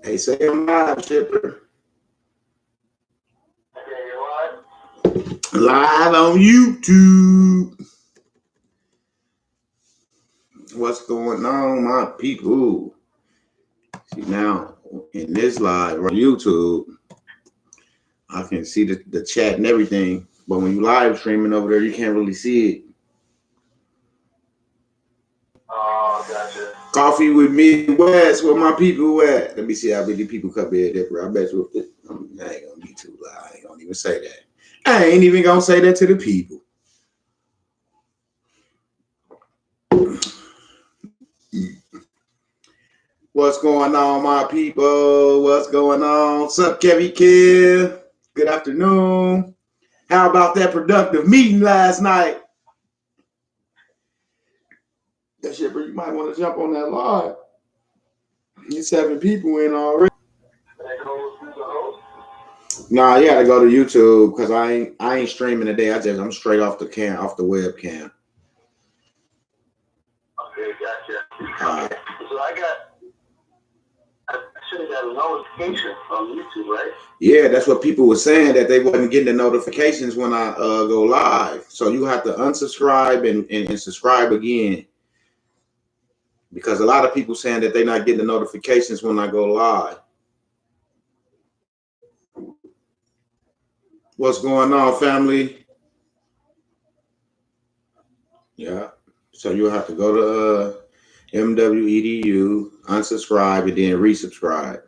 Hey, say I'm live, Shipper. Live on YouTube. What's going on, my people? See, now in this live on YouTube, I can see the chat and everything. But when you live streaming over there, you can't really see it. Oh, gotcha. Coffee with me, West. Where my people at? Let me see how many people come in there, bro. I bet you I ain't gonna be too loud. I ain't gonna even say that. I ain't even gonna say that to the people. What's going on, my people? What's going on? What's up, Kevin Kill? Good afternoon. How about that productive meeting last night? That shit, bro, you might want to jump on that live. There's 7 people in already. Nah, you gotta go to YouTube because I ain't streaming today. I'm straight off the webcam. Okay, gotcha. So I should have got a notification from YouTube, right? Yeah, that's what people were saying, that they wasn't getting the notifications when I go live. So you have to unsubscribe and subscribe again. Because a lot of people saying that they're not getting the notifications when I go live. What's going on, family? Yeah. So you'll have to go to MWEDU, unsubscribe, and then resubscribe.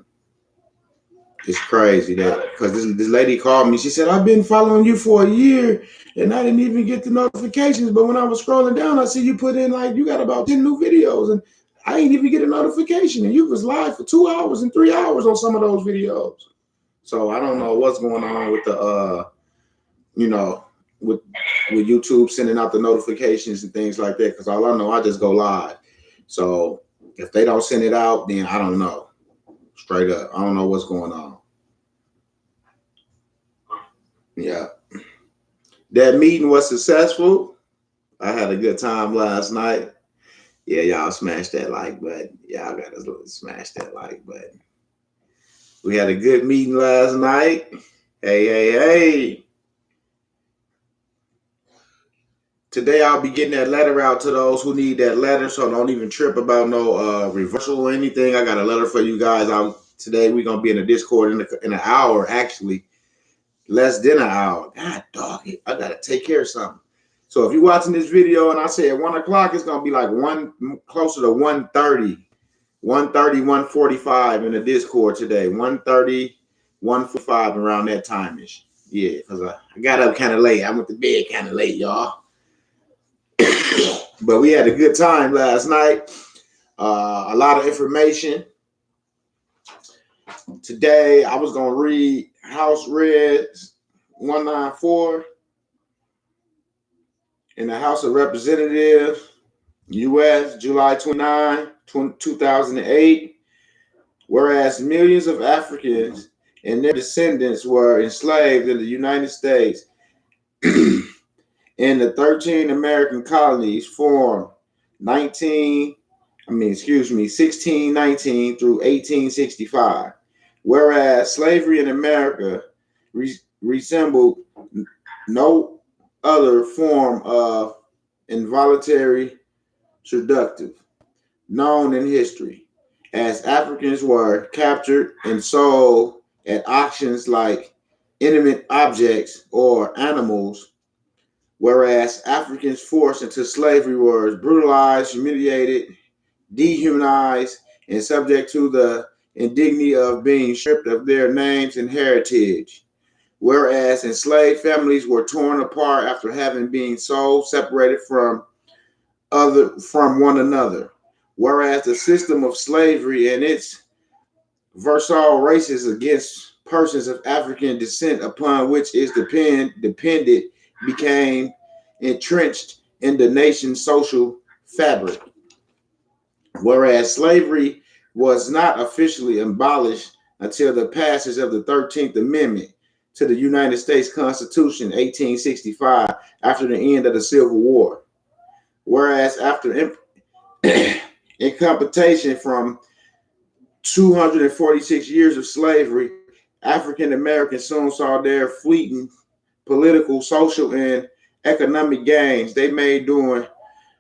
It's crazy that because this lady called me. She said, I've been following you for a year and I didn't even get the notifications. But when I was scrolling down, I see you put in like you got about 10 new videos and I ain't even get a notification. And you was live for 2 hours and 3 hours on some of those videos. So I don't know what's going on with the with YouTube sending out the notifications and things like that. Because all I know, I just go live. So if they don't send it out, then I don't know. Straight up, I don't know what's going on. Yeah. That meeting was successful. I had a good time last night. Yeah, y'all smash that like button. Y'all gotta smash that like button. We had a good meeting last night. Hey. Today I'll be getting that letter out to those who need that letter, so don't even trip about no reversal or anything. I got a letter for you guys out today. We're gonna be in a Discord in an hour, actually. Less than an hour. God dog it. I gotta take care of something. So if you're watching this video and I say at 1 o'clock, it's gonna be like closer to 1:30, 1:30, 1:45 in the Discord today. 1:30, 1:45 around that time-ish. Yeah, because I got up kind of late. I went to bed kind of late, y'all. But we had a good time last night. A lot of information. Today I was gonna read House Res 194 in the House of Representatives, U.S., July 29, 2008. Whereas millions of Africans and their descendants were enslaved in the United States in the 13 American colonies formed 1619 through 1865. Whereas slavery in America resembled no other form of involuntary seductive known in history, as Africans were captured and sold at auctions like inanimate objects or animals, whereas Africans forced into slavery were brutalized, humiliated, dehumanized, and subject to the indignity of being stripped of their names and heritage. Whereas enslaved families were torn apart after having been sold, separated from one another. Whereas the system of slavery and its versatile races against persons of African descent upon which it depended became entrenched in the nation's social fabric. Whereas slavery was not officially abolished until the passage of the 13th Amendment to the United States Constitution, 1865, after the end of the Civil War. Whereas after in competition from 246 years of slavery, African Americans soon saw their fleeting political, social, and economic gains they made during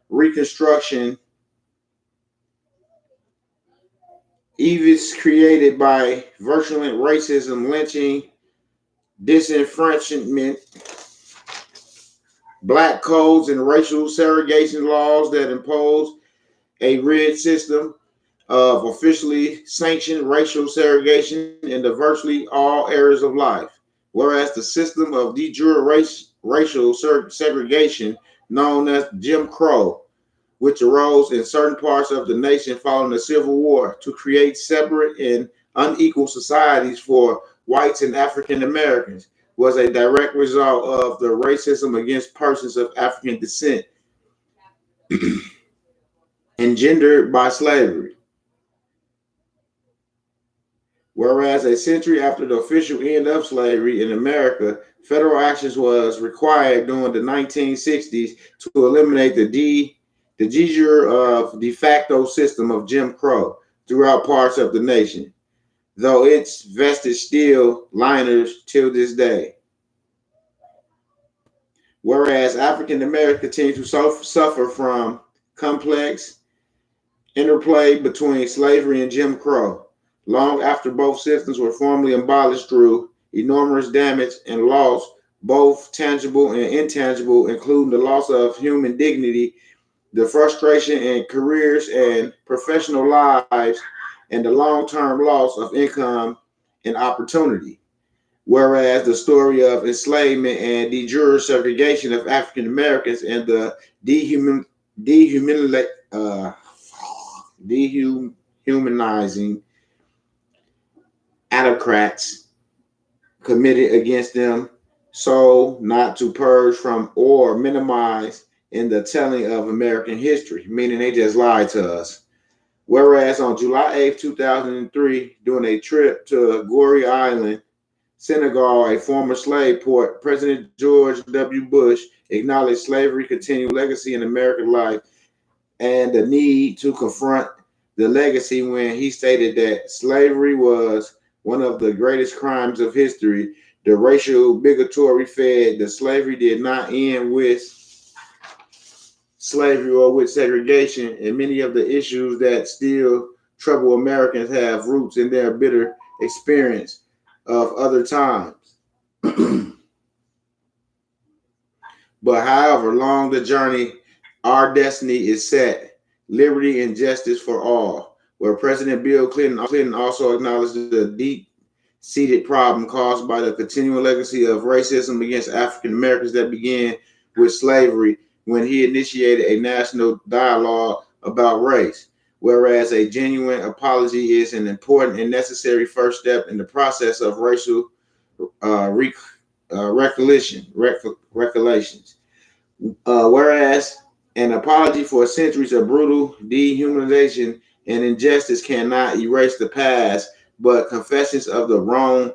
Reconstruction, evils created by virulent racism, lynching, disenfranchisement, black codes, and racial segregation laws that imposed a rigid system of officially sanctioned racial segregation in the virtually all areas of life, whereas the system of de jure racial segregation, known as Jim Crow, which arose in certain parts of the nation following the Civil War to create separate and unequal societies for whites and African Americans, was a direct result of the racism against persons of African descent engendered by slavery. Whereas a century after the official end of slavery in America, federal action was required during the 1960s to eliminate the de jure of de facto system of Jim Crow throughout parts of the nation, though its vestige still lingers till this day. Whereas African Americans continue to suffer from complex interplay between slavery and Jim Crow, long after both systems were formally abolished through enormous damage and loss, both tangible and intangible, including the loss of human dignity, the frustration in careers and professional lives, and the long-term loss of income and opportunity. Whereas the story of enslavement and de jure segregation of African Americans and the dehuman, dehuman, uh, dehumanizing autocrats committed against them, so not to purge from or minimize in the telling of American history, meaning they just lied to us. Whereas on July 8th, 2003, during a trip to Goree Island, Senegal, a former slave port, President George W. Bush acknowledged slavery's continued legacy in American life and the need to confront the legacy when he stated that slavery was one of the greatest crimes of history. The racial bigotry fed the slavery did not end with slavery or with segregation, and many of the issues that still trouble Americans have roots in their bitter experience of other times. But however long the journey, our destiny is set, liberty and justice for all, where President Bill Clinton also acknowledged the deep-seated problem caused by the continuing legacy of racism against African Americans that began with slavery when he initiated a national dialogue about race, whereas a genuine apology is an important and necessary first step in the process of racial recollections. Whereas an apology for centuries of brutal dehumanization and injustice cannot erase the past, but confessions of the wrong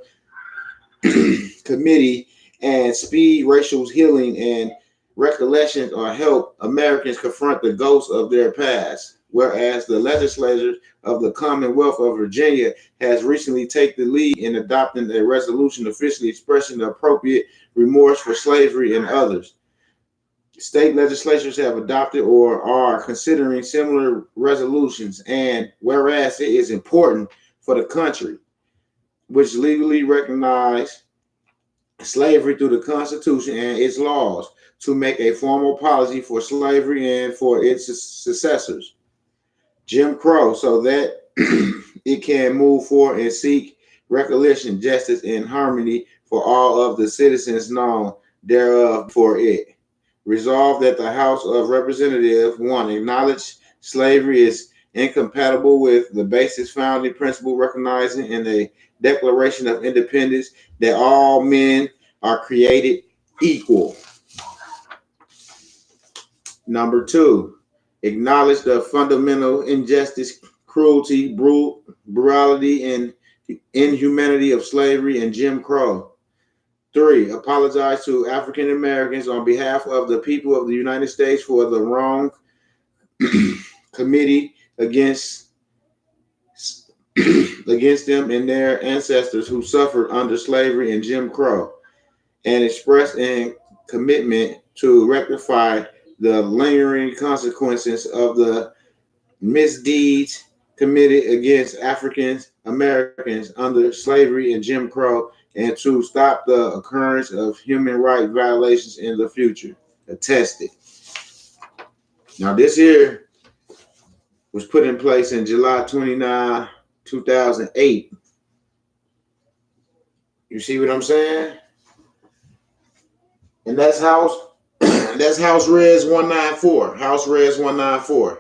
committee and speed racial healing and recollections or help Americans confront the ghosts of their past. Whereas the legislature of the Commonwealth of Virginia has recently taken the lead in adopting a resolution officially expressing the appropriate remorse for slavery and others. State legislatures have adopted or are considering similar resolutions, and whereas it is important for the country, which legally recognize slavery through the Constitution and its laws, to make a formal policy for slavery and for its successors, Jim Crow, so that it can move forward and seek recollection, justice, and harmony for all of the citizens known thereof before it. Resolved that the House of Representatives, one, acknowledge slavery is incompatible with the basic founding principle recognizing in the Declaration of Independence that all men are created equal. Number two, acknowledge the fundamental injustice, cruelty, brutality, and inhumanity of slavery and Jim Crow. Three, apologize to African Americans on behalf of the people of the United States for the wrong committee against against them and their ancestors who suffered under slavery and Jim Crow, and expressed in commitment to rectify the lingering consequences of the misdeeds committed against African Americans under slavery and Jim Crow, and to stop the occurrence of human rights violations in the future. Attested. Now, this here was put in place in July 29, 2008. You see what I'm saying? And that's House Res 194. House Res 194.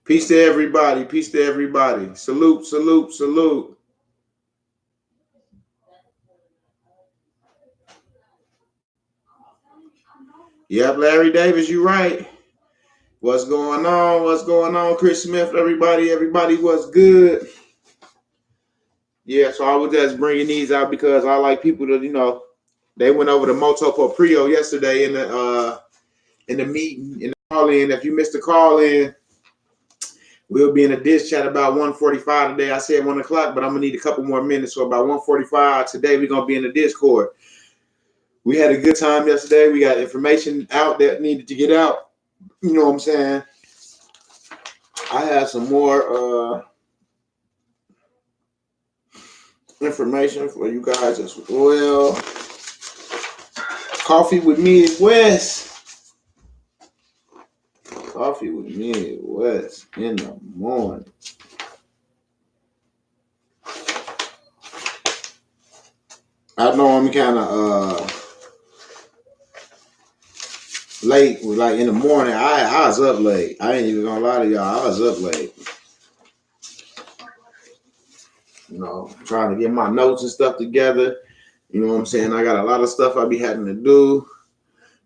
Peace to everybody. Peace to everybody. Salute, salute, salute. Yep, Larry Davis, you right. What's going on? What's going on? Chris Smith, everybody, what's good? Yeah, so I was just bringing these out because I like people to, they went over to Moto Proprio yesterday in the meeting, in the call-in. If you missed the call-in, we'll be in a dish chat about 1:45 today. I said 1 o'clock, but I'm going to need a couple more minutes. So about 1:45 today, we're going to be in the Discord. We had a good time yesterday. We got information out that needed to get out. You know what I'm saying? I have some more information for you guys as well. Coffee with Midwest. Coffee with Midwest in the morning. I know I'm kind of late. Like in the morning, I was up late. I ain't even gonna lie to y'all. I was up late. Trying to get my notes and stuff together. You know what I'm saying? I got a lot of stuff I be having to do.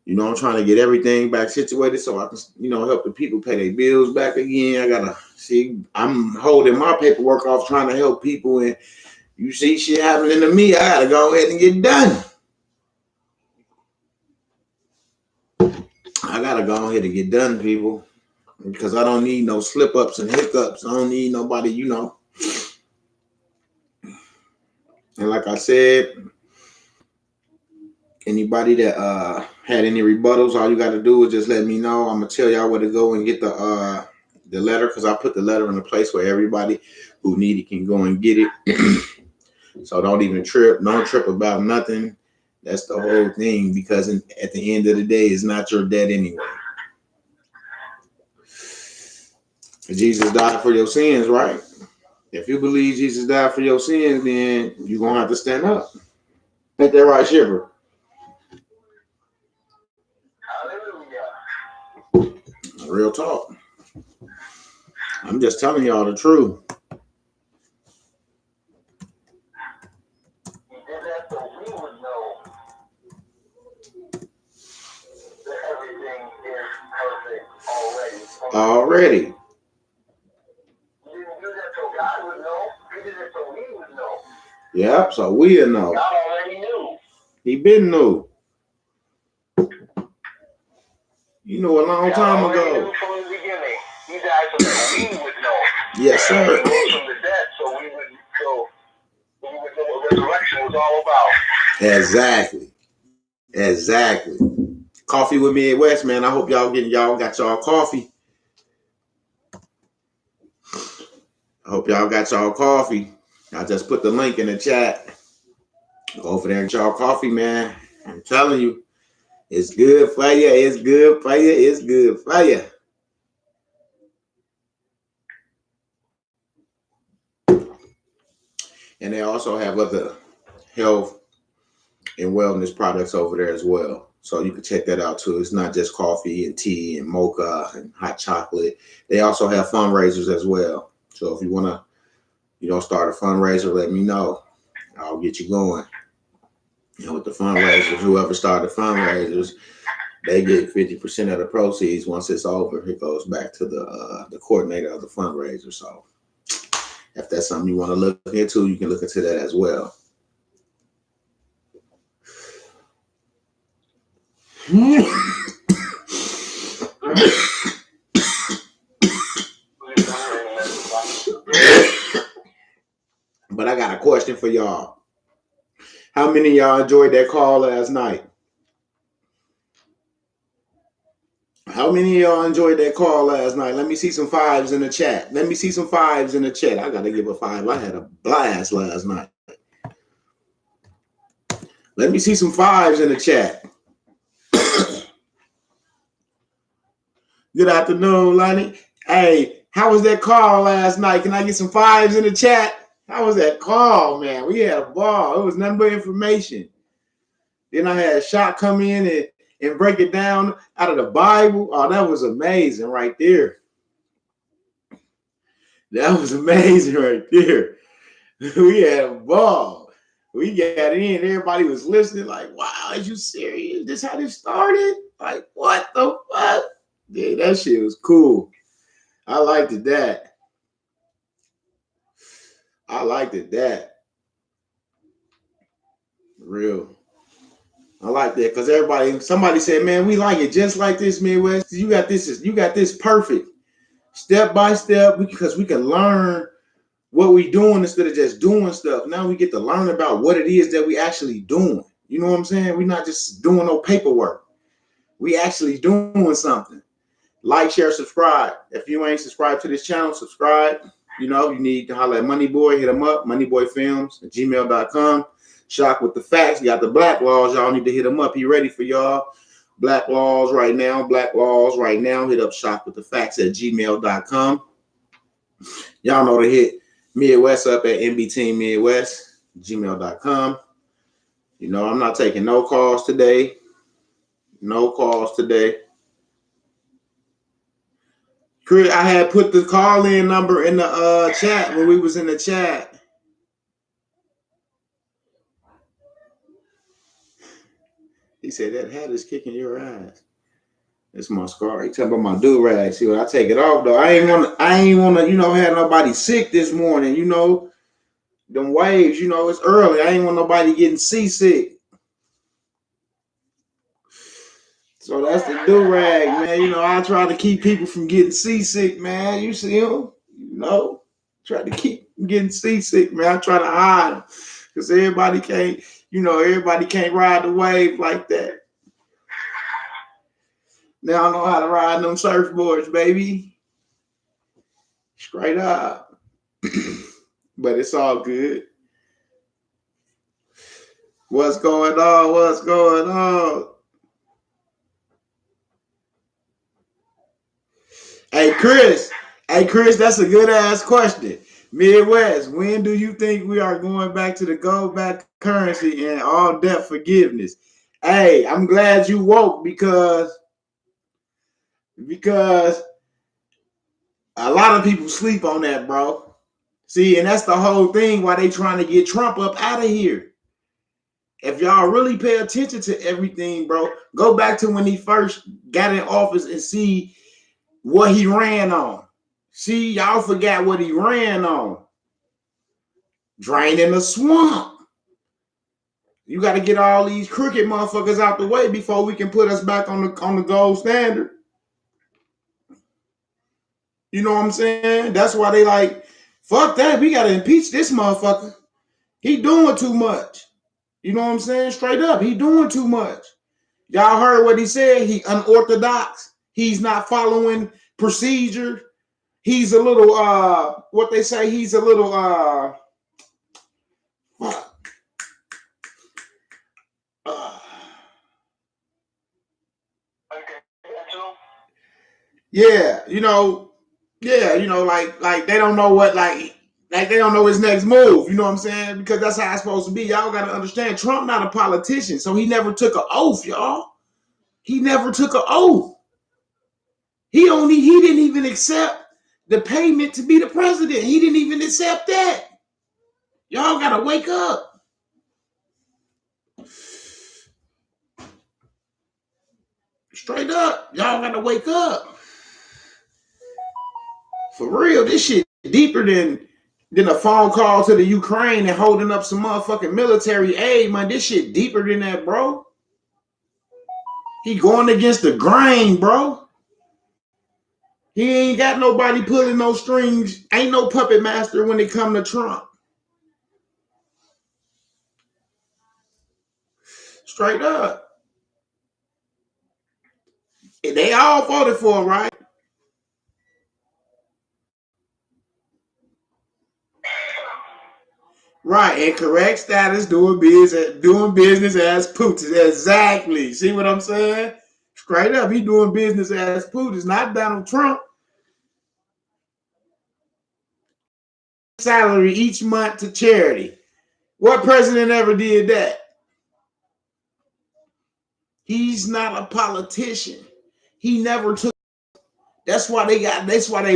I'm trying to get everything back situated so I can, help the people pay their bills back again. I gotta see. I'm holding my paperwork off, trying to help people, and you see shit happening to me. I gotta go ahead and get done. I gotta go ahead and get done, people, because I don't need no slip ups and hiccups. I don't need nobody, And like I said, anybody that had any rebuttals, all you got to do is just let me know. I'm gonna tell y'all where to go and get the letter, because I put the letter in a place where everybody who need it can go and get it. So don't even trip. Don't trip about nothing. That's the whole thing, because at the end of the day, it's not your debt anyway. Jesus died for your sins, right? If you believe Jesus died for your sins, then you're going to have to stand up. Ain't that right, Shiver? Hallelujah. Real talk. I'm just telling y'all the truth. He did that so we would know that everything is perfect already. He didn't do that so God would know. He did it so we would know. Yep, so we'll know. God already knew. He been knew. A long time ago. Knew from the beginning. He died so that we would know. Yes, sir. He rose from the dead so we would know what resurrection was all about. Exactly. Coffee with Midwest, man. I hope y'all got y'all coffee. I just put the link in the chat. Go over there and get y'all coffee, man. I'm telling you, it's good for you. It's good for you. It's good for you. And they also have other health and wellness products over there as well. So you can check that out too. It's not just coffee and tea and mocha and hot chocolate. They also have fundraisers as well. So if you want to, start a fundraiser, let me know. I'll get you going. With the fundraisers, whoever started fundraisers, they get 50% of the proceeds. Once it's over, it goes back to the coordinator of the fundraiser. So if that's something you want to look into, you can look into that as well. for y'all. How many of y'all enjoyed that call last night? How many of y'all enjoyed that call last night? Let me see some fives in the chat. Let me see some fives in the chat. I got to give a five. I had a blast last night. Let me see some fives in the chat. Good afternoon, Lonnie. Hey, how was that call last night? Can I get some fives in the chat? How was that call, man? We had a ball. It was nothing but information. Then I had Shot come in and break it down out of the Bible. Oh, that was amazing right there. That was amazing right there. We had a ball. We got in. Everybody was listening like, wow, are you serious? This how this started? Like, what the fuck? Yeah, that shit was cool. I liked it that. I liked it that. Real. I like that because somebody said, man, we like it just like this, Midwest. You got this perfect. Step by step, because we can learn what we doing instead of just doing stuff. Now we get to learn about what it is that we actually doing. You know what I'm saying? We're not just doing no paperwork. We actually doing something. Like, share, subscribe. If you ain't subscribed to this channel, subscribe. You know, you need to holler at Money Boy. Hit him up, moneyboyfilms@gmail.com. Shock with the facts. You got the Black Laws. Y'all need to hit him up. He ready for y'all. Black Laws right now. Black Laws right now. Hit up shockwiththefacts@gmail.com. Y'all know to hit Midwest up at mbteammidwest@gmail.com. You know, I'm not taking no calls today. No calls today. Chris, I had put the call-in number in the chat when we was in the chat. He said that hat is kicking your ass. It's my scar. He talking about my do-rag. See, when I take it off though, I ain't wanna, you know, have nobody sick this morning. You know, them waves. You know, it's early. I ain't want nobody getting seasick. So that's the do-rag, man. You know, I try to keep people from getting seasick, man. You see him? You know, try to keep them getting seasick, man. I try to hide them because everybody can't ride the wave like that. Now I know how to ride them surfboards, baby. Straight up. But it's all good. What's going on? What's going on? Hey, Chris, that's a good ass question. Midwest, when do you think we are going back to the gold back currency and all debt forgiveness? Hey, I'm glad you woke because a lot of people sleep on that, bro. See, and that's the whole thing why they trying to get Trump up out of here. If y'all really pay attention to everything, bro, go back to when he first got in office and see what he ran on. See, y'all forgot what he ran on. Draining the swamp. You got to get all these crooked motherfuckers out the way before we can put us back on the gold standard. You know what I'm saying? That's why they like, fuck that. We got to impeach this motherfucker. He doing too much. You know what I'm saying? Straight up, he doing too much. Y'all heard what he said? He unorthodox. He's not following procedure. He's a little what they say, he's a little like they don't know what like they don't know his next move. You know what I'm saying? Because that's how it's supposed to be. Y'all got to understand, Trump not a politician, so he never took an oath, y'all. He never took an oath. He didn't even accept the payment to be the president. He didn't even accept that. Y'all got to wake up. Straight up. Y'all got to wake up. For real, this shit deeper than a phone call to the Ukraine and holding up some motherfucking military aid, man. This shit deeper than that, bro. He going against the grain, bro. He ain't got nobody pulling no strings. Ain't no puppet master when it come to Trump. Straight up. They all voted for him, right? Right, and correct status doing business as Putin. Exactly. See what I'm saying? Straight up, he doing business as Putin. It's not Donald Trump. Salary each month to charity. What president ever did that? He's not a politician. He never took. That's why they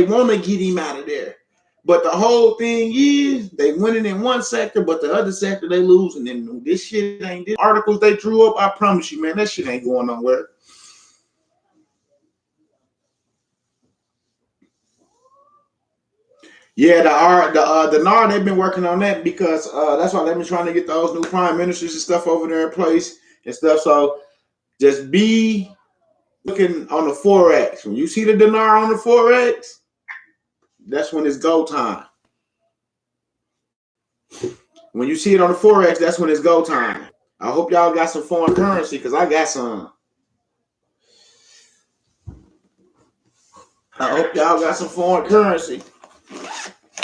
want to get him out of there. But the whole thing is they winning in one sector, but the other sector they losing. And this shit ain't this articles they drew up. I promise you, man, that shit ain't going nowhere. Yeah, the NAR they've been working on that because that's why they've been trying to get those new prime ministers and stuff over there in place and stuff. So just be looking on the forex. When you see the dinar on the forex, that's when it's go time. When you see it on the forex, that's when it's go time. I hope y'all got some foreign currency because I got some. I hope y'all got some foreign currency.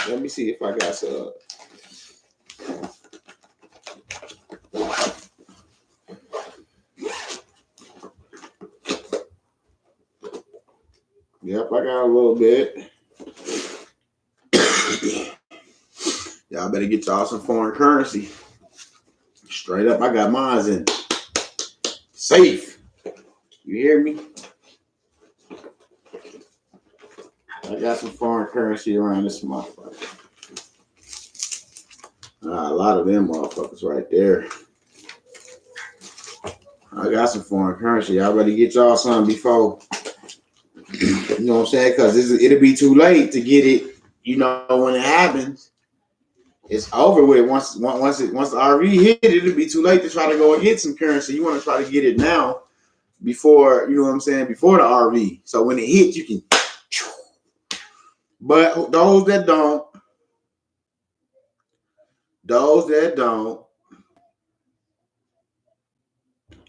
Let me see if I got some. Yep, I got a little bit. Y'all better get y'all some foreign currency. Straight up, I got mine in safe. You hear me? I got some foreign currency around this motherfucker. A lot of them motherfuckers right there. I got some foreign currency. Y'all better get y'all some before. You know what I'm saying? Because it'll be too late to get it. You know, when it happens, it's over with. Once the RV hit, it'll be too late to try to go and get some currency. You want to try to get it now before, you know what I'm saying, before the RV. So when it hits, you can. But those that don't,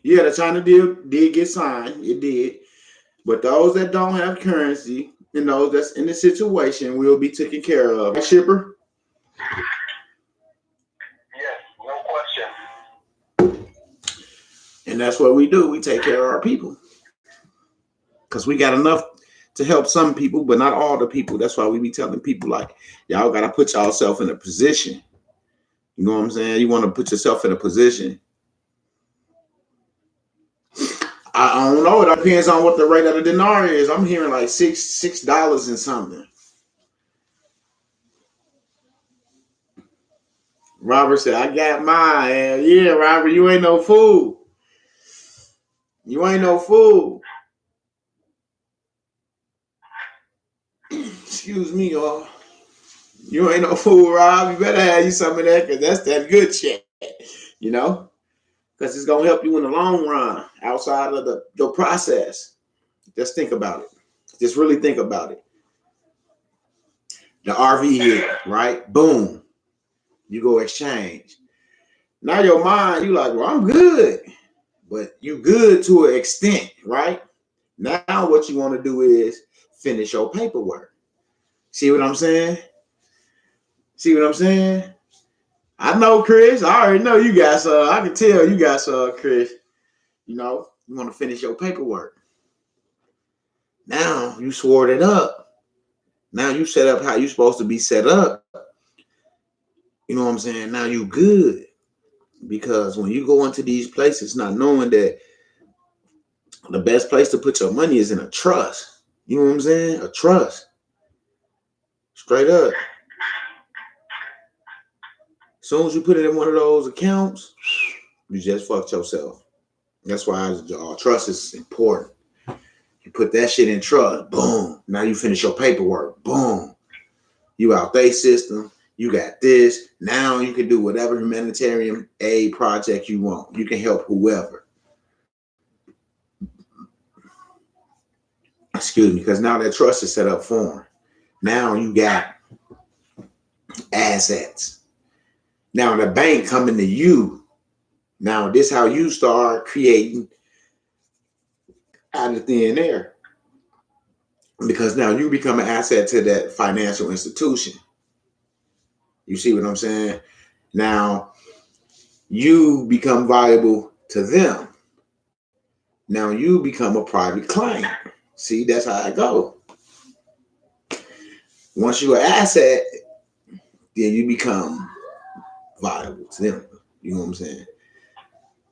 yeah, the China deal did get signed. It did. But those that don't have currency and those that's in the situation will be taken care of. Shipper? Yes, no question. And that's what we do. We take care of our people. Because we got enough to help some people, but not all the people. That's why we be telling people, like, y'all got to put yourself in a position. You know what I'm saying? You want to put yourself in a position. I don't know. It depends on what the rate of the dinar is. I'm hearing like $6 and something. Robert said, I got mine. Yeah, Robert, you ain't no fool. You ain't no fool. Excuse me, y'all. You ain't no fool, Rob. You better have you some of that because that's that good shit. You know? Because it's going to help you in the long run outside of the process. Just think about it. Just really think about it. The RV hit, right? Boom. You go exchange. Now your mind, you like, well, I'm good. But you good to an extent, right? Now what you want to do is finish your paperwork. See what I'm saying? See what I'm saying? I know, Chris. I already know you got some. I can tell you got some, Chris. You know, you want to finish your paperwork. Now you swore it up. Now you set up how you supposed to be set up. You know what I'm saying? Now you good. Because when you go into these places not knowing that the best place to put your money is in a trust. You know what I'm saying? A trust. Straight up. As soon as you put it in one of those accounts, you just fucked yourself. That's why trust is important. You put that shit in trust. Boom. Now you finish your paperwork. Boom. You out their system. You got this. Now you can do whatever humanitarian aid project you want. You can help whoever. Excuse me, because now that trust is set up for them. Now you got assets. Now the bank coming to you Now, this how you start creating out of thin air. Because now you become an asset to that financial institution. You see what I'm saying? Now, you become valuable to them. Now you become a private client. See, that's how it goes. Once you're an asset, then you become valuable to them. You know what I'm saying?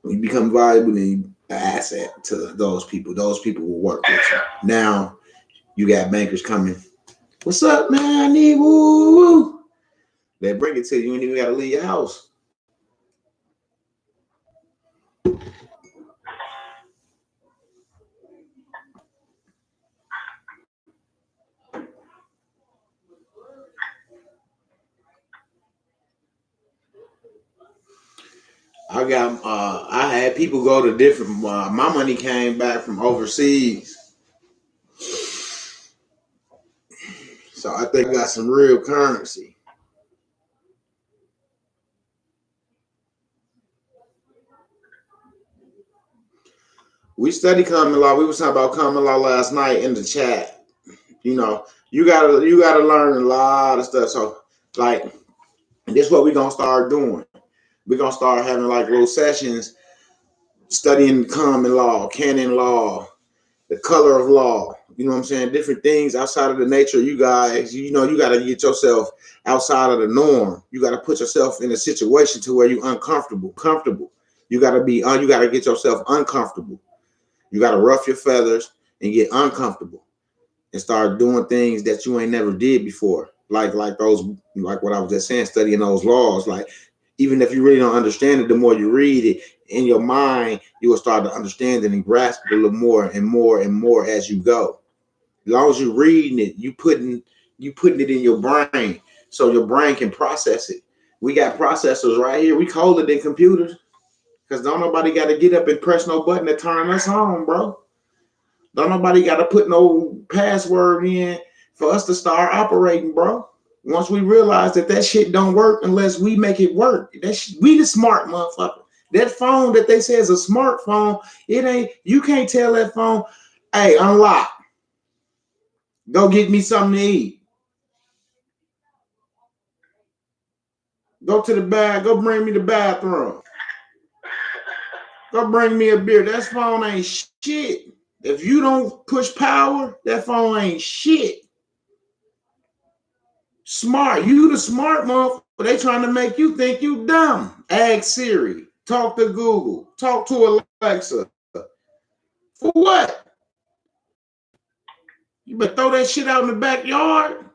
When you become valuable, then you an asset to those people. Those people will work with you. Now you got bankers coming. What's up, man? I need woo. They bring it to you, and you got to leave your house. I had people go to different. My money came back from overseas, so I think I got some real currency. We study common law. We was talking about common law last night in the chat. You know, you gotta learn a lot of stuff. So, like, this is what we're gonna start doing. We're gonna start having like little sessions studying common law, canon law, the color of law. You know what I'm saying? Different things outside of the nature of you guys. You know, you got to get yourself outside of the norm. You got to put yourself in a situation to where you're uncomfortable, comfortable. You got to be, you got to get yourself uncomfortable. You got to ruff your feathers and get uncomfortable and start doing things that you ain't never did before. Like those, like what I was just saying, studying those laws. Like, even if you really don't understand it, the more you read it in your mind, you will start to understand it and grasp it a little more and more and more as you go. As long as you're reading it, you putting it in your brain so your brain can process it. We got processors right here. We colder than computers because don't nobody got to get up and press no button to turn us on, bro. Don't nobody got to put no password in for us to start operating, bro. Once we realize that shit don't work unless we make it work. We the smart motherfucker. That phone that they say is a smartphone, it ain't. You can't tell that phone, hey, unlock. Go get me something to eat. Go to the bag. Go bring me the bathroom. Go bring me a beer. That phone ain't shit. If you don't push power, that phone ain't shit. Smart. You the smart motherfucker. They trying to make you think you dumb. Ask Siri. Talk to Google. Talk to Alexa. For what? You better throw that shit out in the backyard.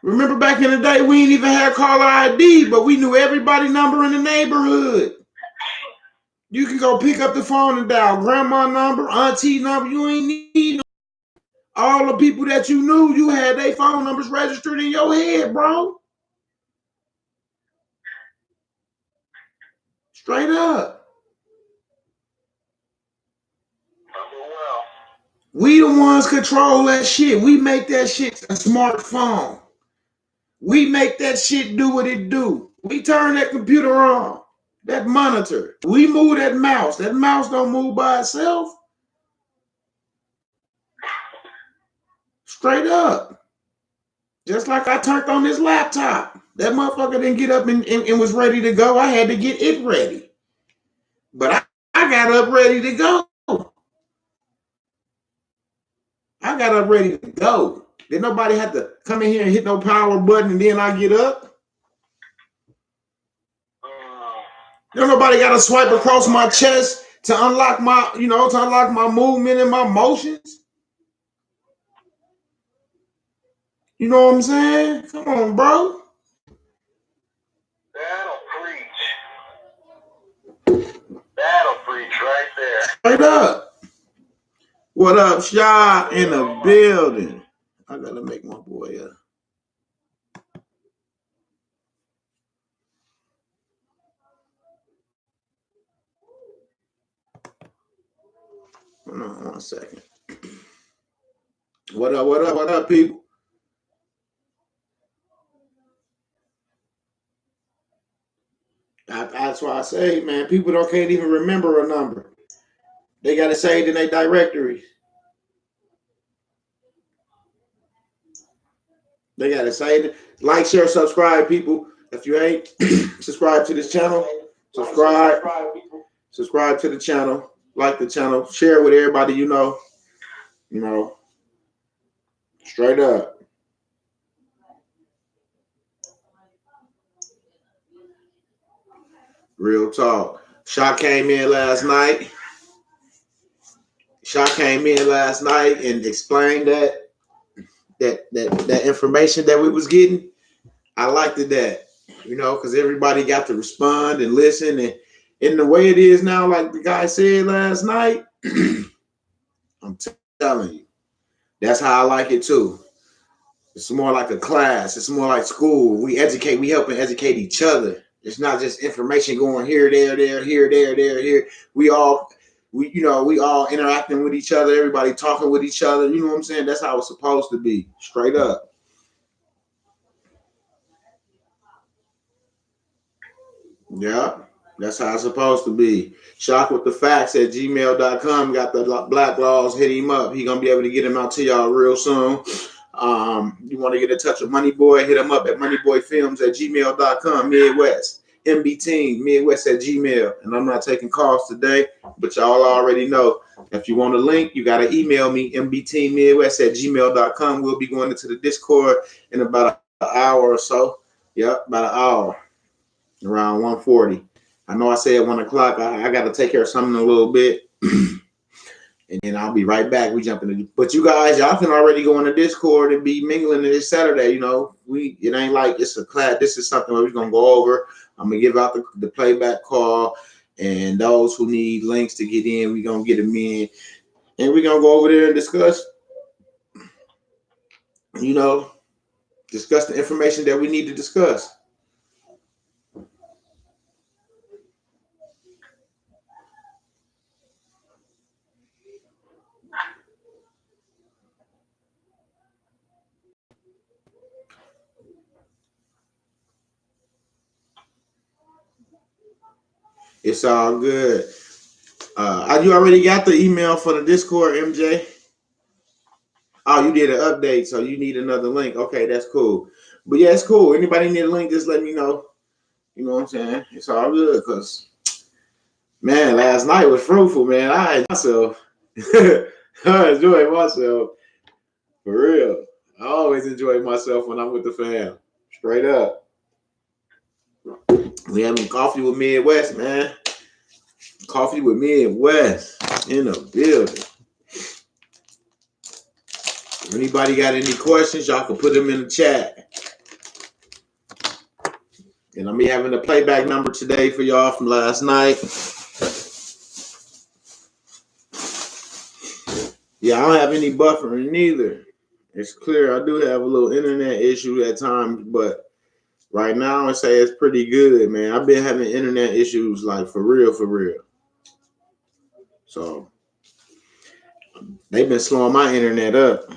Remember back in the day, we didn't even have caller ID, but we knew everybody's number in the neighborhood. You can go pick up the phone and dial grandma number, auntie number. You ain't need no. All the people that you knew, you had their phone numbers registered in your head, bro. Straight up. We the ones control that shit. We make that shit a smartphone. We make that shit do what it do. We turn that computer on, that monitor. We move that mouse. That mouse don't move by itself. Straight up. Just like I turned on this laptop. That motherfucker didn't get up and was ready to go. I had to get it ready. But I got up ready to go. I got up ready to go. Did nobody have to come in here and hit no power button and then I get up? Don't nobody got to swipe across my chest to unlock my, to unlock my movement and my motions. You know what I'm saying? Come on, bro. That'll preach right there. Straight up. What up, Shy in the building? I gotta make my boy up. Hold on 1 second. What up, people? That's why I say, man, people can't even remember a number. They got it saved in their directory. They got it saved. Like, share, subscribe, people. If you ain't subscribe to this channel, subscribe. Subscribe to the channel. Like the channel. Share with everybody you know. You know, straight up. Real talk. Shot came in last night. And explained that information that we was getting. I liked it that, because everybody got to respond and listen. And in the way it is now, like the guy said last night, I'm telling you, that's how I like it too. It's more like a class. It's more like school. We helping educate each other. It's not just information going here, there, here, there, here. We all interacting with each other, everybody talking with each other. You know what I'm saying? That's how it's supposed to be. Straight up. Yeah, that's how it's supposed to be. Shock with the facts at gmail.com. Got the Black Laws. Hit him up. He going to be able to get him out to y'all real soon. You want to get in touch with Money Boy, hit him up at moneyboyfilms at gmail.com. Midwest. MB Team, Midwest at Gmail. And I'm not taking calls today, but y'all already know. If you want a link, you got to email me, mbteammidwest at gmail.com. We'll be going into the Discord in about an hour or so. Yep, about an hour. Around 1:40. I know I said 1 o'clock. I got to take care of something in a little bit. And then I'll be right back. We jump into, but you guys, y'all can already go in the Discord and be mingling this Saturday. It ain't like it's a class. This is something where we're gonna go over. I'm gonna give out the playback call, and those who need links to get in, we're gonna get them in, and we're gonna go over there and discuss. Discuss the information that we need to discuss. It's all good. You already got the email for the Discord, MJ? Oh, you did an update, so you need another link. Okay, that's cool. But yeah, it's cool. Anybody need a link, just let me know. You know what I'm saying? It's all good, because, man, last night was fruitful, man. I enjoyed myself. I enjoyed myself. For real. I always enjoy myself when I'm with the fam. Straight up. We having coffee with Midwest, man. Coffee with Midwest in the building. If anybody got any questions, y'all can put them in the chat. And I'm having a playback number today for y'all from last night. Yeah, I don't have any buffering either. It's clear I do have a little internet issue at times, but right now I say it's pretty good, man. I've been having internet issues like for real. So they've been slowing my internet up.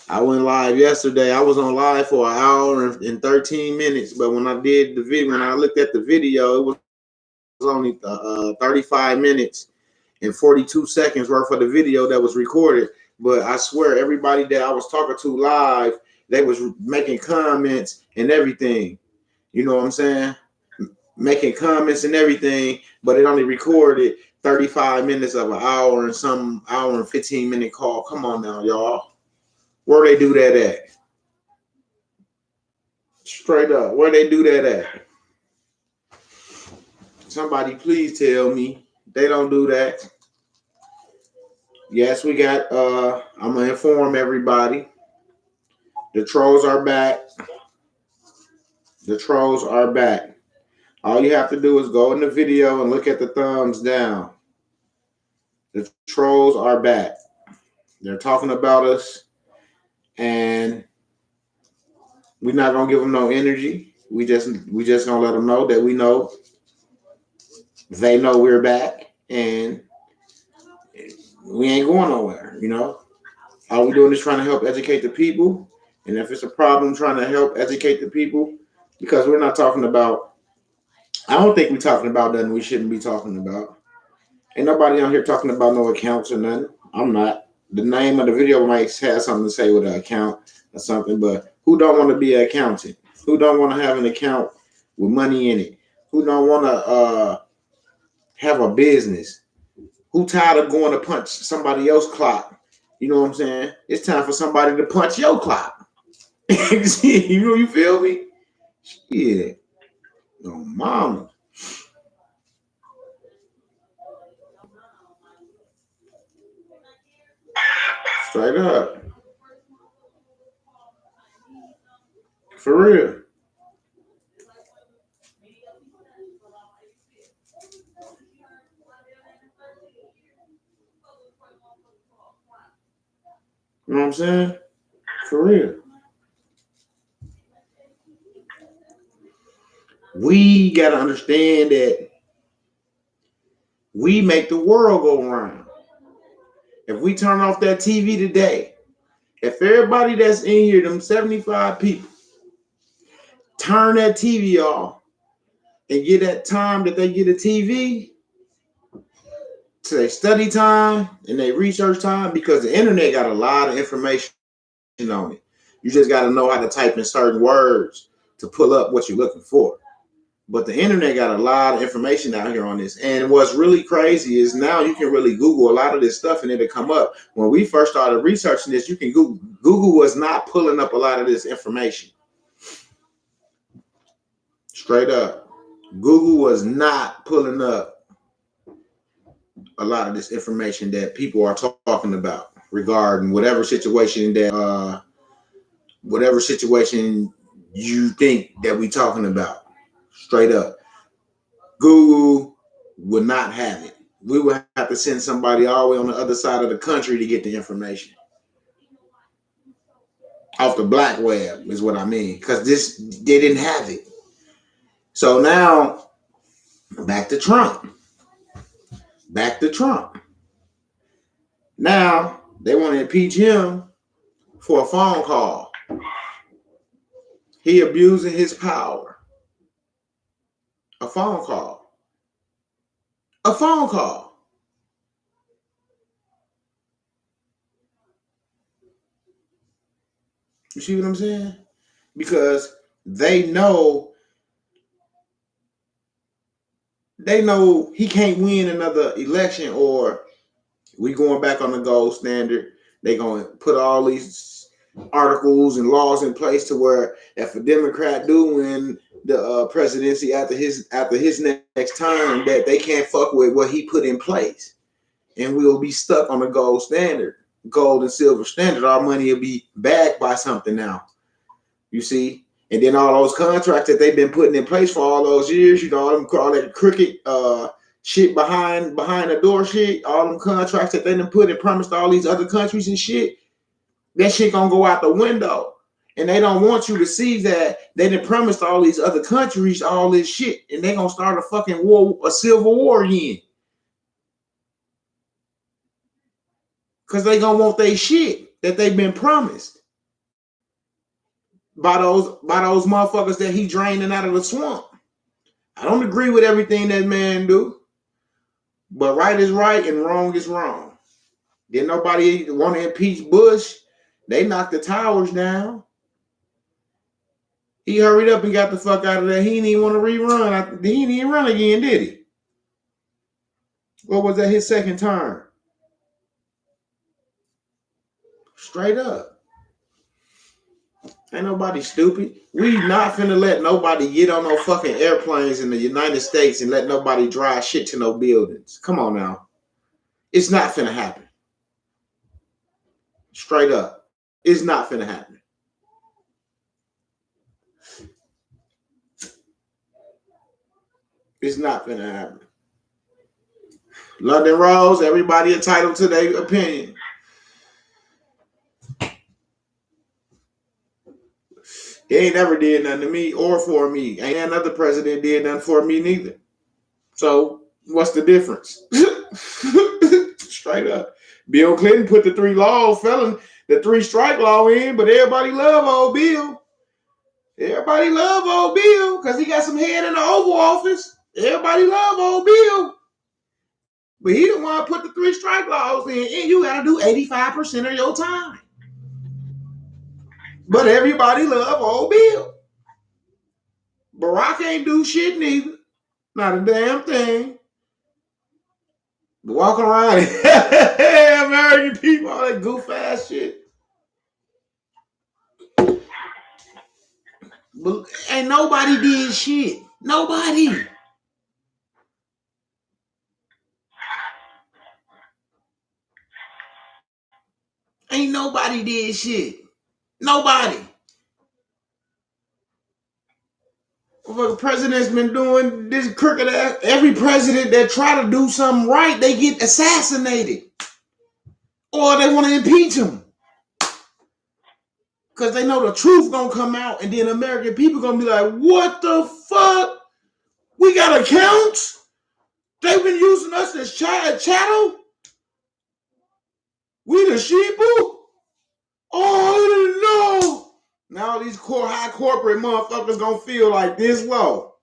I went live yesterday. I was on live for an hour and 13 minutes, but when I did the video, when I looked at the video, it was only 35 minutes and 42 seconds worth of the video that was recorded. But I swear, everybody that I was talking to live, they was making comments and everything. You know what I'm saying? Making comments and everything, but it only recorded 35 minutes of an hour and 15-minute call. Come on now, y'all. Where they do that at? Straight up, where they do that at? Somebody please tell me they don't do that. Yes, we got, I'm going to inform everybody. The trolls are back. The trolls are back. All you have to do is go in the video and look at the thumbs down. The trolls are back. They're talking about us, and we're not going to give them no energy. We just going to let them know that we know they know we're back, and we ain't going nowhere, All we're doing is trying to help educate the people. And if it's a problem trying to help educate the people, because we're not talking about I don't think we're talking about nothing we shouldn't be talking about. Ain't nobody on here talking about no accounts or nothing. I'm not. The name of the video might have something to say with an account or something, but who don't want to be an accountant? Who don't want to have an account with money in it? Who don't want to have a business? Who tired of going to punch somebody else's clock? You know what I'm saying? It's time for somebody to punch your clock. You feel me? Yeah. No, mama. Straight up. For real. You know what I'm saying? For real. We got to understand that we make the world go round. If we turn off that TV today, if everybody that's in here, them 75 people, turn that TV off and get that time that they get a TV to their study time and their research time, because the internet got a lot of information on it. You just got to know how to type in certain words to pull up what you're looking for. But the internet got a lot of information out here on this. And what's really crazy is now you can really Google a lot of this stuff and it'll come up. When we first started researching this, you can Google. Google was not pulling up a lot of this information. Straight up. Google was not pulling up a lot of this information that people are talking about regarding whatever situation you think that we talking about. Straight up. Google would not have it. We would have to send somebody all the way on the other side of the country to get the information. Off the black web is what I mean. Because they didn't have it. So now, back to Trump. Now, they want to impeach him for a phone call. He abusing his power. A phone call. You see what I'm saying? Because they know he can't win another election, or we going back on the gold standard. They going to put all these articles and laws in place to where if a Democrat do win the presidency after his next term, that they can't fuck with what he put in place, and we'll be stuck on the gold and silver standard. Our money will be backed by something now. You see. And then all those contracts that they've been putting in place for all those years, all that crooked shit behind the door shit, all them contracts that they done put and promised all these other countries and shit, that shit gonna go out the window. And they don't want you to see that they done promised all these other countries all this shit, and they gonna start a fucking war, a civil war again. Cause they gonna want their shit that they've been promised by those motherfuckers that he draining out of the swamp. I don't agree with everything that man do, but right is right and wrong is wrong. Didn't nobody want to impeach Bush? They knocked the towers down. He hurried up and got the fuck out of there. He didn't even want to rerun. He didn't even run again, did he? What was that, his second term? Straight up. Ain't nobody stupid. We not finna let nobody get on no fucking airplanes in the United States and let nobody drive shit to no buildings. Come on now. It's not finna happen. Straight up. It's not finna happen. It's not finna happen. London Rose, everybody entitled to their opinion. He ain't never did nothing to me or for me. Ain't another president did nothing for me neither. So what's the difference? Straight up. Bill Clinton put the 3 strike law in, but everybody love old Bill. Everybody love old Bill because he got some head in the Oval Office. Everybody love old Bill. But he didn't want to put the 3 strike laws in, and you got to do 85% of your time. But everybody love old Bill. Barack ain't do shit neither. Not a damn thing. Walking around American people, all that goof ass shit. But ain't nobody did shit. Nobody. Ain't nobody did shit. Nobody. What the president's been doing this crooked ass. Every president that try to do something right, they get assassinated. Or they want to impeach him. Because they know the truth gonna come out, and then American people gonna be like, what the fuck? We got accounts? They've been using us as chattel? We the sheeple? Oh, I didn't know. Now these high corporate motherfuckers gonna feel like this low.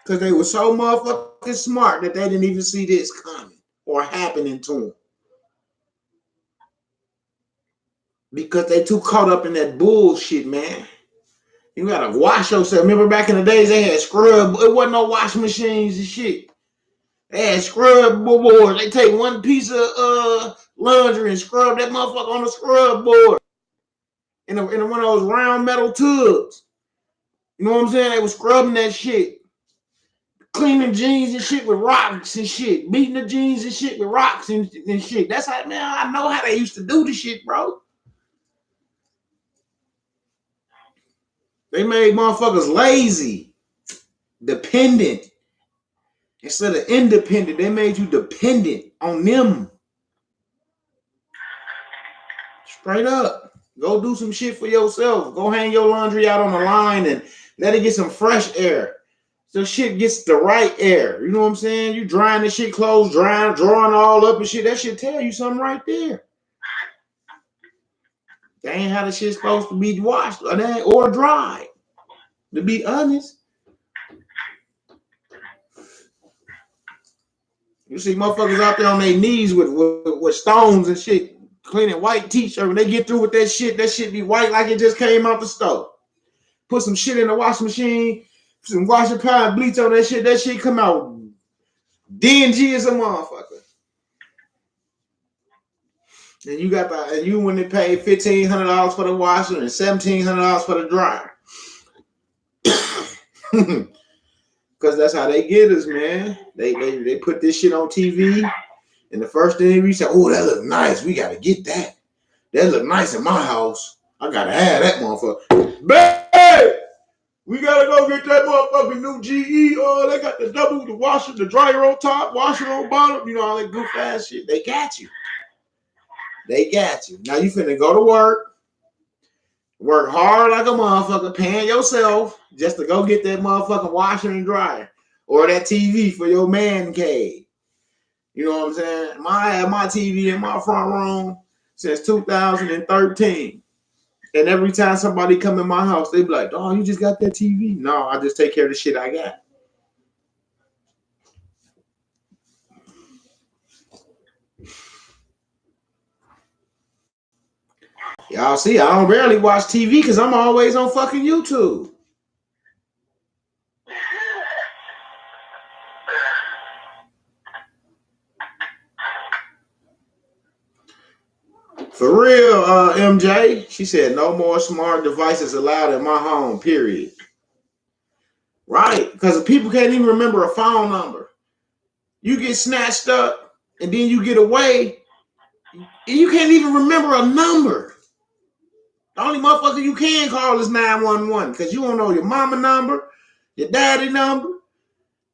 Because they were so motherfucking smart that they didn't even see this coming or happening to them. Because they too caught up in that bullshit, man. You gotta wash yourself. Remember back in the days they had scrub. It wasn't no washing machines and shit. They had scrub boards. They take one piece of laundry and scrub that motherfucker on the scrub board. In one of those round metal tubs. You know what I'm saying? They was scrubbing that shit. Cleaning jeans and shit with rocks and shit. Beating the jeans and shit with rocks and shit. That's how, man, I know how they used to do the shit, bro. They made motherfuckers lazy. Dependent. Instead of independent, they made you dependent on them. Straight up. Go do some shit for yourself. Go hang your laundry out on the line and let it get some fresh air. So shit gets the right air. You know what I'm saying? You drying the shit clothes, drawing all up and shit. That shit tell you something right there. That ain't how the shit's supposed to be washed or dried. To be honest. You see motherfuckers out there on their knees with stones and shit, cleaning white t-shirt. When they get through with that shit be white like it just came out the stove. Put some shit in the washing machine, some washing powder, bleach on that shit come out dingy as a motherfucker. And you when they pay $1,500 for the washer and $1,700 for the dryer. Because that's how they get us, man. They put this shit on TV, and the first thing we say, oh, that look nice. We gotta get that. That look nice in my house. I gotta have that motherfucker. Babe! We gotta go get that motherfucking new GE. Oh, they got the washer, the dryer on top, washer on bottom. You know, all that goof ass shit. They got you. They got you. Now you finna go to work hard like a motherfucker, paying yourself just to go get that motherfucking washer and dryer or that TV for your man cave. You know what I'm saying? I had my TV in my front room since 2013. And every time somebody come in my house, they be like, oh, you just got that TV? No, I just take care of the shit I got. Y'all see, I don't barely watch TV because I'm always on fucking YouTube. For real, MJ, she said no more smart devices allowed in my home, period. Right, because people can't even remember a phone number. You get snatched up and then you get away and you can't even remember a number. The only motherfucker you can call is 911 because you don't know your mama number, your daddy number,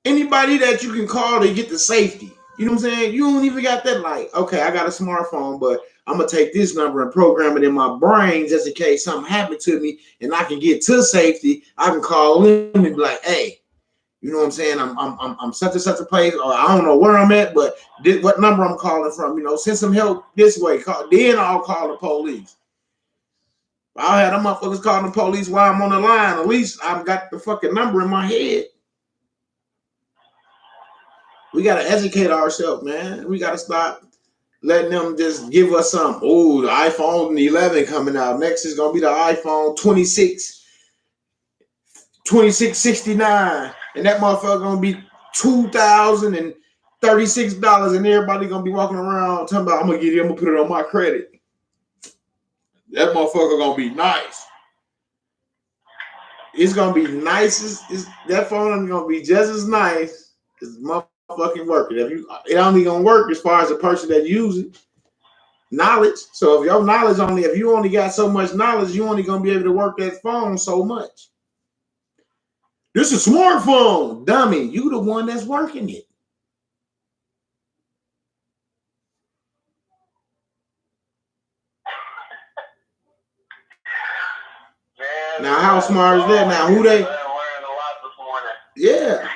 anybody that you can call to get the safety. You know what I'm saying? You don't even got that like, okay, I got a smartphone, but I'm going to take this number and program it in my brain just in case something happened to me and I can get to safety. I can call in and be like, hey, you know what I'm saying? I'm such and such a place, or I don't know where I'm at, but what number I'm calling from, you know, send some help this way. Then I'll call the police. I'll have them motherfuckers calling the police while I'm on the line. At least I've got the fucking number in my head. We got to educate ourselves, man. We got to stop letting them just give us something. Oh, the iPhone 11 coming out. Next is going to be the iPhone 2669. And that motherfucker going to be $2,036. And everybody going to be walking around talking about, I'm going to put it on my credit. That motherfucker going to be nice. It's going to be nice. That phone is going to be just as nice as motherfucking working. It only going to work as far as the person that uses it. Knowledge. So if your knowledge if you only got so much knowledge, you only going to be able to work that phone so much. This is a smartphone. Dummy, you the one that's working it. Now, how smart is that? Now, who they? Yeah,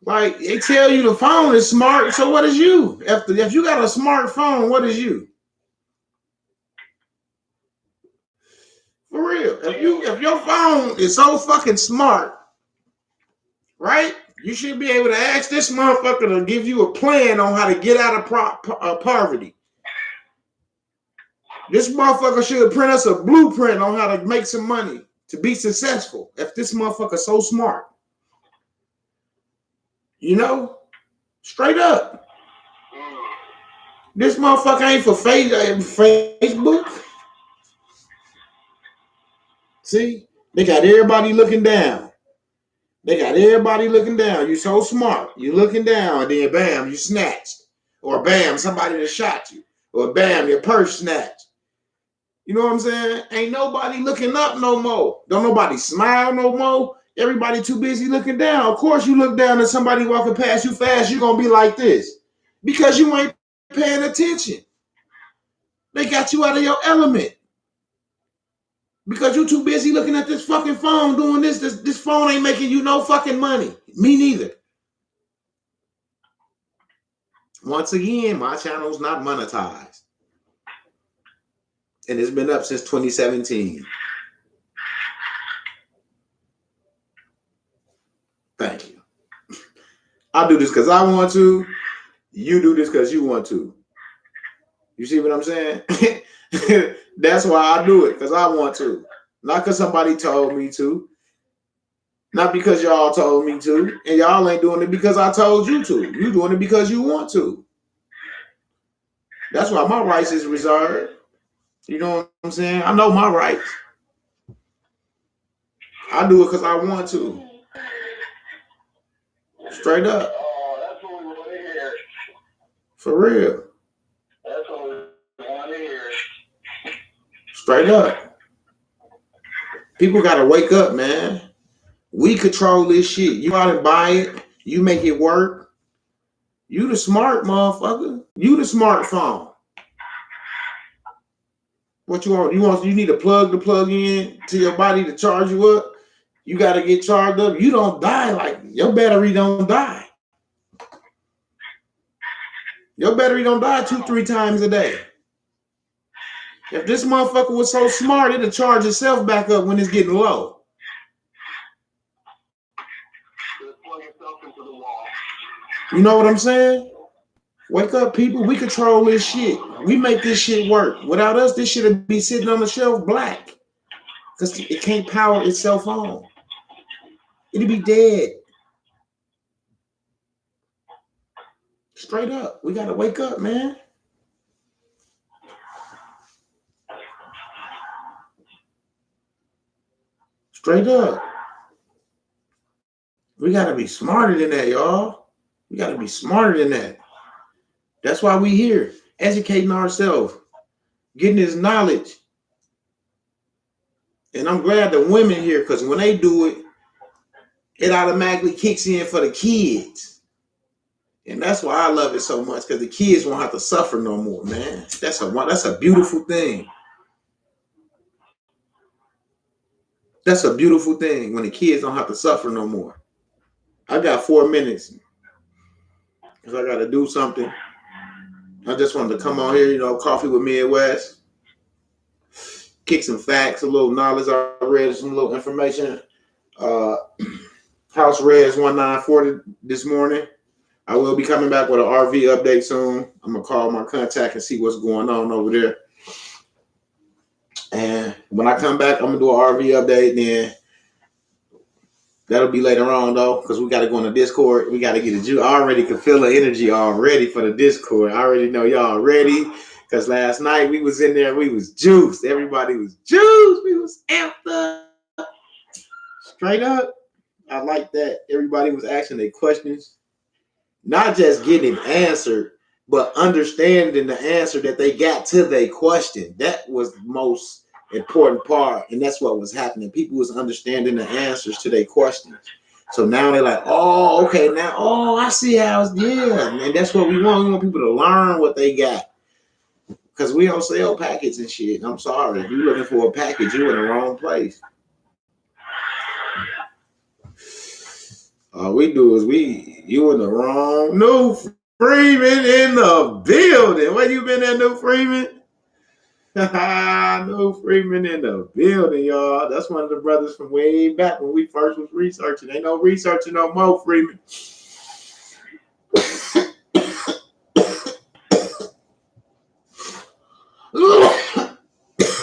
like they tell you the phone is smart. So what is you? If you got a smartphone, what is you? For real, if your phone is so fucking smart, right? You should be able to ask this motherfucker to give you a plan on how to get out of poverty. This motherfucker should print us a blueprint on how to make some money to be successful. If this motherfucker's so smart. You know? Straight up. This motherfucker ain't for Facebook. See? They got everybody looking down. You so smart. You looking down, and then bam, you snatched. Or bam, somebody that shot you. Or bam, your purse snatched. You know what I'm saying? Ain't nobody looking up no more. Don't nobody smile no more. Everybody too busy looking down. Of course, you look down at somebody walking past you fast, you're going to be like this. Because you ain't paying attention. They got you out of your element. Because you too busy looking at this fucking phone doing this. This phone ain't making you no fucking money. Me neither. Once again, my channel's not monetized. And it's been up since 2017. Thank you. I do this because I want to. You do this because you want to. You see what I'm saying? That's why I do it, because I want to. Not because somebody told me to. Not because y'all told me to. And y'all ain't doing it because I told you to. You doing it because you want to. That's why my rights is reserved. You know what I'm saying? I know my rights. I do it because I want to. Straight up. That's what we want to hear. For real. That's what we want to hear. Straight up. People got to wake up, man. We control this shit. You out and buy it. You make it work. You the smart motherfucker. You the smartphone. What you want? You need a plug to plug in to your body to charge you up. You got to get charged up. You don't die like your battery don't die. Your battery don't die 2-3 times a day. If this motherfucker was so smart, it'll charge itself back up when it's getting low. You know what I'm saying? Wake up, people. We control this shit. We make this shit work. Without us, this shit would be sitting on the shelf black. Because it can't power itself on. It'll be dead. Straight up. We got to wake up, man. Straight up. We got to be smarter than that, y'all. We got to be smarter than that. That's why we here. Educating ourselves. Getting this knowledge. And I'm glad the women here, because when they do it, it automatically kicks in for the kids. And that's why I love it so much, because the kids won't have to suffer no more, man. That's a beautiful thing. That's a beautiful thing when the kids don't have to suffer no more. I got 4 minutes because I got to do something. I just wanted to come on here, coffee with Midwest, kick some facts, a little knowledge. I read some little information. House Reds 1940 this morning. I will be coming back with an RV update soon. I'm gonna call my contact and see what's going on over there. And when I come back, I'm gonna do an RV update. Then that'll be later on though, because we got to go on the Discord. We got to get a juice. I already can feel the energy already for the Discord. I already know y'all ready. Because last night we was in there, we was juiced. Everybody was juiced. We was amped up. Straight up. I like that. Everybody was asking their questions. Not just getting it answered, but understanding the answer that they got to their question. That was the most important part. And that's what was happening. People was understanding the answers to their questions. So now they're like, oh, okay, now, oh, I see how it's, yeah. And that's what we want. We want people to learn what they got. Because we don't sell packets and shit. I'm sorry. If you're looking for a package, you're in the wrong place. All we do is you in the wrong. New Freeman in the building. Where you been at, New Freeman? New Freeman in the building, y'all. That's one of the brothers from way back when we first was researching. Ain't no researching no more, Freeman.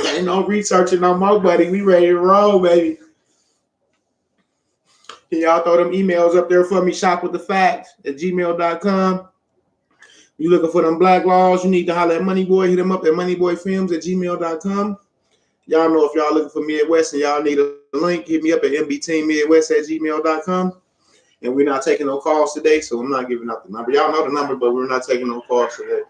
Ain't no researching no more, buddy. We ready to roll, baby. Can y'all throw them emails up there for me? shopwiththefacts@gmail.com. You looking for them black laws, you need to holler at Moneyboy. Hit him up at moneyboyfilms@gmail.com. Y'all know if y'all looking for Midwest and y'all need a link, hit me up at mbteammidwest@gmail.com. And we're not taking no calls today, so I'm not giving out the number. Y'all know the number, but we're not taking no calls today.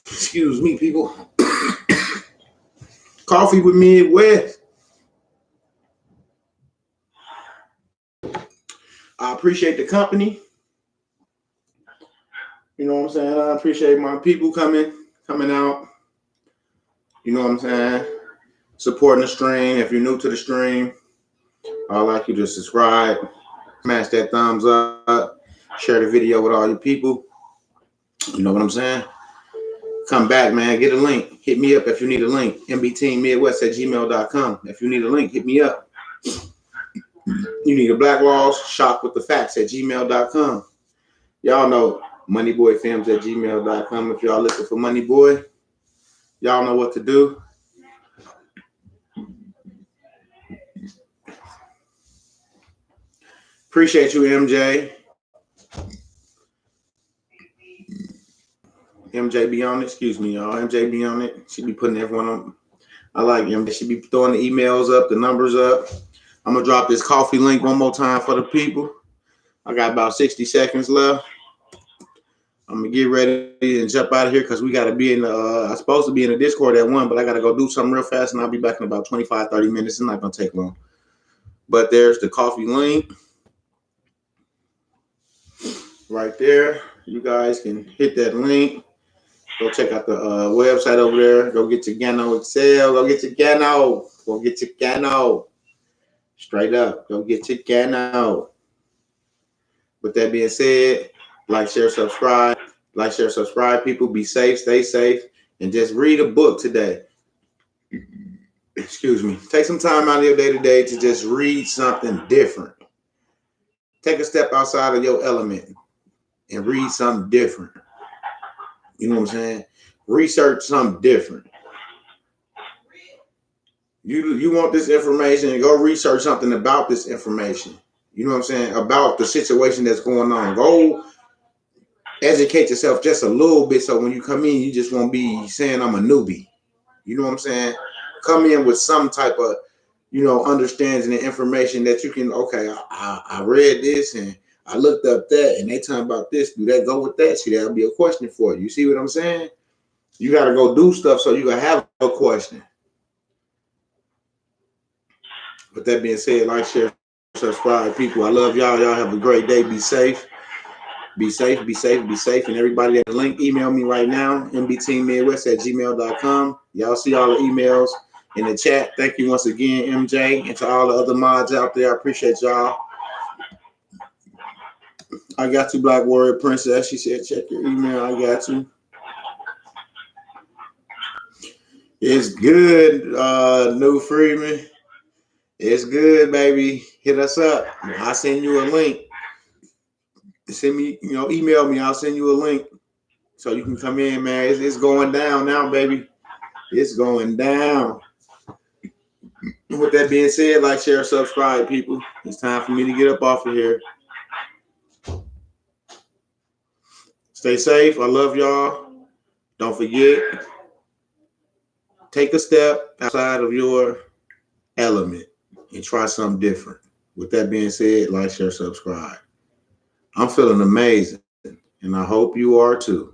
Excuse me, people. Coffee with Midwest. I appreciate the company. You know what I'm saying? I appreciate my people coming out. You know what I'm saying? Supporting the stream. If you're new to the stream, I'd like you to subscribe, smash that thumbs up, share the video with all your people. You know what I'm saying? Come back, man. Get a link. Hit me up if you need a link. mbteammidwest@gmail.com. If you need a link, hit me up. You need a black walls, shopwiththefacts@gmail.com. Y'all know moneyboyfilms@gmail.com. If y'all looking for Moneyboy, y'all know what to do. Appreciate you, MJ. MJ be on it. Excuse me, y'all. MJ be on it. She be putting everyone on. I like MJ. She be throwing the emails up, the numbers up. I'm going to drop this coffee link one more time for the people. I got about 60 seconds left. I'm going to get ready and jump out of here because we got to be in the, I'm supposed to be in the Discord at 1, but I got to go do something real fast and I'll be back in about 25, 30 minutes. It's not going to take long. But there's the coffee link right there. You guys can hit that link. Go check out the website over there. Go get your Gano Excel. Go get your Gano. Go get your Gano. Straight up. Go get your Gano. With that being said, like, share, subscribe. Like, share, subscribe. People, be safe, stay safe, and just read a book today. Excuse me. Take some time out of your day-to-day to just read something different. Take a step outside of your element and read something different. You know what I'm saying? Research something different. You want this information, and go research something about this information. You know what I'm saying? About the situation that's going on. Go educate yourself just a little bit so when you come in, you just won't be saying I'm a newbie. You know what I'm saying? Come in with some type of, understanding and information that you can, okay, I read this and I looked up that and they talking about this. Do that go with that? See, that'll be a question for you. You see what I'm saying? You got to go do stuff so you can have a question. With that being said, like, share, subscribe, people. I love y'all. Y'all have a great day. Be safe. Be safe, be safe, be safe. And everybody at the link, email me right now, mbteammidwest@gmail.com. Y'all see all the emails in the chat. Thank you once again, MJ, and to all the other mods out there. I appreciate y'all. I got you, Black Warrior Princess. She said, check your email. I got you. It's good, New Freeman. It's good, baby. Hit us up. I'll send you a link. Send me, email me. I'll send you a link so you can come in, man. It's going down now, baby. It's going down. With that being said, like, share, subscribe, people. It's time for me to get up off of here. Stay safe. I love y'all. Don't forget, take a step outside of your element and try something different. With that being said, like, share, subscribe. I'm feeling amazing, and I hope you are too.